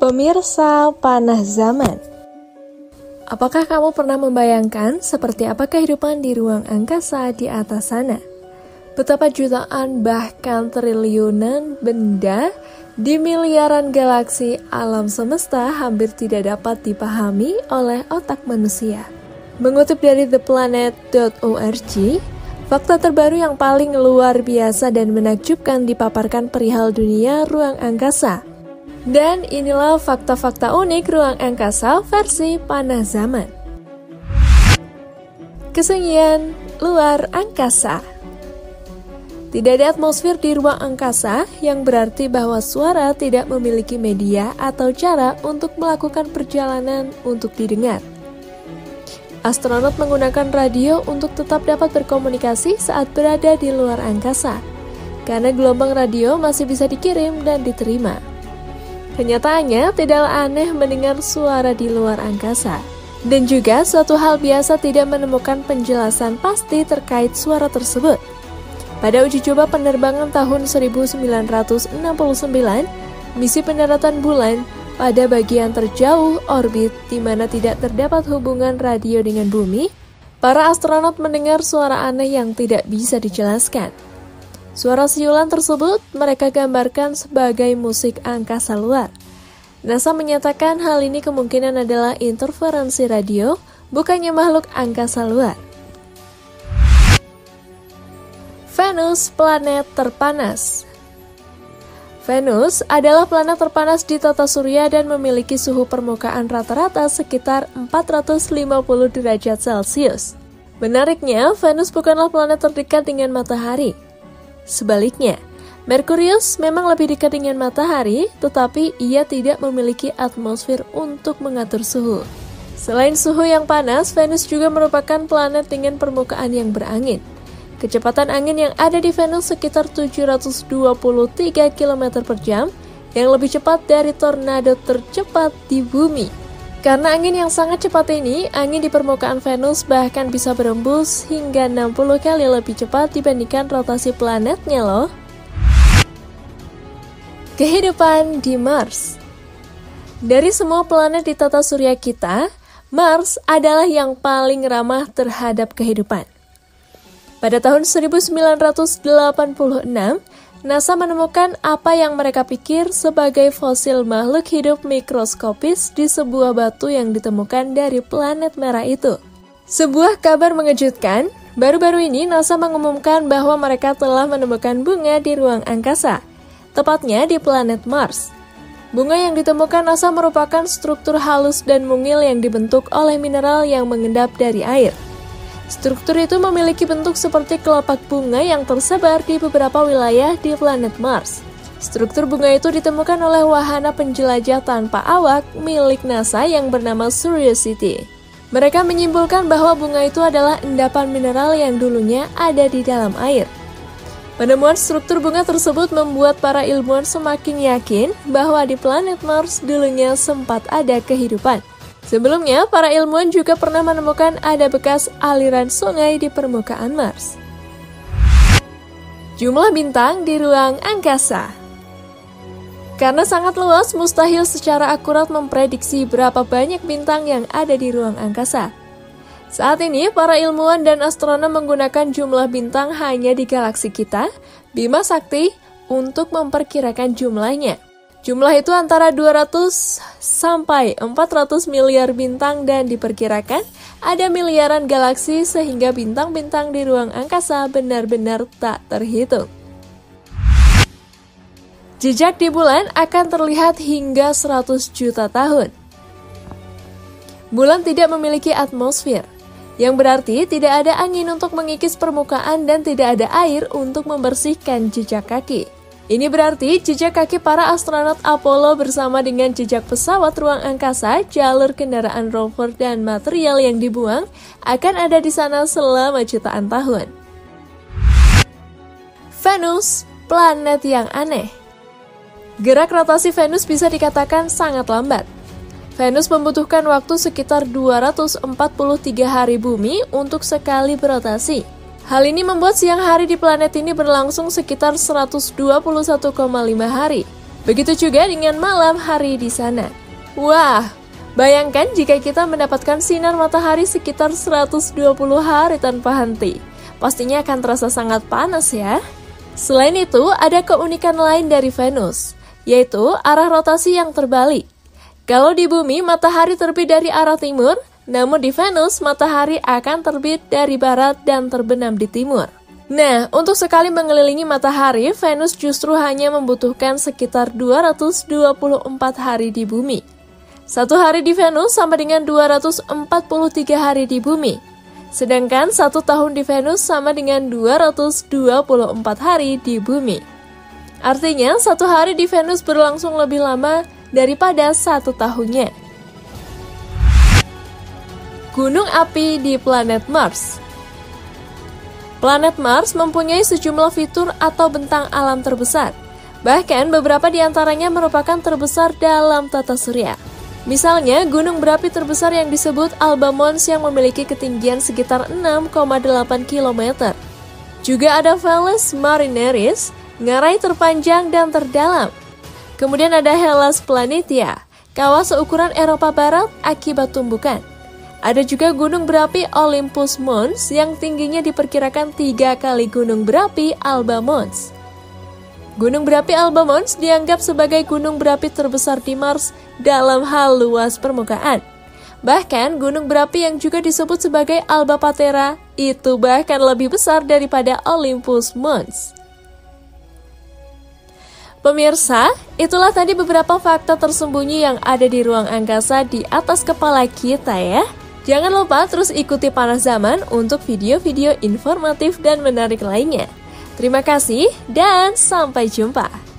Pemirsa panas zaman. Apakah kamu pernah membayangkan seperti apa kehidupan di ruang angkasa di atas sana? Betapa jutaan bahkan triliunan benda di miliaran galaksi alam semesta hampir tidak dapat dipahami oleh otak manusia. Mengutip dari theplanet.org, fakta terbaru yang paling luar biasa dan menakjubkan dipaparkan perihal dunia ruang angkasa. Dan inilah fakta-fakta unik ruang angkasa versi panas zaman. Kesunyian luar angkasa. Tidak ada atmosfer di ruang angkasa, yang berarti bahwa suara tidak memiliki media atau cara untuk melakukan perjalanan untuk didengar. Astronot menggunakan radio untuk tetap dapat berkomunikasi saat berada di luar angkasa, karena gelombang radio masih bisa dikirim dan diterima. Kenyataannya, tidaklah aneh mendengar suara di luar angkasa. Dan juga suatu hal biasa tidak menemukan penjelasan pasti terkait suara tersebut. Pada uji coba penerbangan tahun 1969, misi pendaratan bulan pada bagian terjauh orbit di mana tidak terdapat hubungan radio dengan bumi, para astronot mendengar suara aneh yang tidak bisa dijelaskan. Suara siulan tersebut mereka gambarkan sebagai musik angkasa luar. NASA menyatakan hal ini kemungkinan adalah interferensi radio, bukannya makhluk angkasa luar. Venus, planet terpanas. Venus adalah planet terpanas di tata surya dan memiliki suhu permukaan rata-rata sekitar 450 derajat Celcius. Menariknya, Venus bukanlah planet terdekat dengan matahari. Sebaliknya, Merkurius memang lebih dekat dengan matahari, tetapi ia tidak memiliki atmosfer untuk mengatur suhu. Selain suhu yang panas, Venus juga merupakan planet dengan permukaan yang berangin. Kecepatan angin yang ada di Venus sekitar 723 km per jam, yang lebih cepat dari tornado tercepat di bumi. Karena angin yang sangat cepat ini, angin di permukaan Venus bahkan bisa berembus hingga 60 kali lebih cepat dibandingkan rotasi planetnya loh. Kehidupan di Mars. Dari semua planet di tata surya kita, Mars adalah yang paling ramah terhadap kehidupan. Pada tahun 1986, NASA menemukan apa yang mereka pikir sebagai fosil makhluk hidup mikroskopis di sebuah batu yang ditemukan dari planet merah itu. Sebuah kabar mengejutkan, baru-baru ini NASA mengumumkan bahwa mereka telah menemukan bunga di ruang angkasa, tepatnya di planet Mars. Bunga yang ditemukan NASA merupakan struktur halus dan mungil yang dibentuk oleh mineral yang mengendap dari air. Struktur itu memiliki bentuk seperti kelopak bunga yang tersebar di beberapa wilayah di planet Mars. Struktur bunga itu ditemukan oleh wahana penjelajah tanpa awak milik NASA yang bernama Curiosity. Mereka menyimpulkan bahwa bunga itu adalah endapan mineral yang dulunya ada di dalam air. Penemuan struktur bunga tersebut membuat para ilmuwan semakin yakin bahwa di planet Mars dulunya sempat ada kehidupan. Sebelumnya, para ilmuwan juga pernah menemukan ada bekas aliran sungai di permukaan Mars. Jumlah bintang di ruang angkasa. Karena sangat luas, mustahil secara akurat memprediksi berapa banyak bintang yang ada di ruang angkasa. Saat ini, para ilmuwan dan astronom menggunakan jumlah bintang hanya di galaksi kita, Bima Sakti, untuk memperkirakan jumlahnya. Jumlah itu antara 200 sampai 400 miliar bintang dan diperkirakan ada miliaran galaksi sehingga bintang-bintang di ruang angkasa benar-benar tak terhitung. Jejak di bulan akan terlihat hingga 100 juta tahun. Bulan tidak memiliki atmosfer, yang berarti tidak ada angin untuk mengikis permukaan dan tidak ada air untuk membersihkan jejak kaki. Ini berarti jejak kaki para astronot Apollo bersama dengan jejak pesawat ruang angkasa, jalur kendaraan rover dan material yang dibuang akan ada di sana selama jutaan tahun. Venus, planet yang aneh. Gerak rotasi Venus bisa dikatakan sangat lambat. Venus membutuhkan waktu sekitar 243 hari bumi untuk sekali berotasi. Hal ini membuat siang hari di planet ini berlangsung sekitar 121,5 hari. Begitu juga dengan malam hari di sana. Wah, bayangkan jika kita mendapatkan sinar matahari sekitar 120 hari tanpa henti. Pastinya akan terasa sangat panas ya. Selain itu, ada keunikan lain dari Venus, yaitu arah rotasi yang terbalik. Kalau di bumi, matahari terbit dari arah timur, namun di Venus, matahari akan terbit dari barat dan terbenam di timur. Nah, untuk sekali mengelilingi matahari, Venus justru hanya membutuhkan sekitar 224 hari di bumi. Satu hari di Venus sama dengan 243 hari di bumi. Sedangkan 1 tahun di Venus sama dengan 224 hari di bumi. Artinya, 1 hari di Venus berlangsung lebih lama daripada 1 tahunnya. Gunung api di planet Mars. Planet Mars mempunyai sejumlah fitur atau bentang alam terbesar. Bahkan beberapa di antaranya merupakan terbesar dalam tata surya. Misalnya, gunung berapi terbesar yang disebut Alba Mons yang memiliki ketinggian sekitar 6,8 km. Juga ada Valles Marineris, ngarai terpanjang dan terdalam. Kemudian ada Hellas Planitia, kawah seukuran Eropa Barat akibat tumbukan. Ada juga gunung berapi Olympus Mons yang tingginya diperkirakan 3 kali gunung berapi Alba Mons. Gunung berapi Alba Mons dianggap sebagai gunung berapi terbesar di Mars dalam hal luas permukaan. Bahkan gunung berapi yang juga disebut sebagai Alba Patera itu bahkan lebih besar daripada Olympus Mons. Pemirsa, itulah tadi beberapa fakta tersembunyi yang ada di ruang angkasa di atas kepala kita ya. Jangan lupa terus ikuti Panas Zaman untuk video-video informatif dan menarik lainnya. Terima kasih dan sampai jumpa.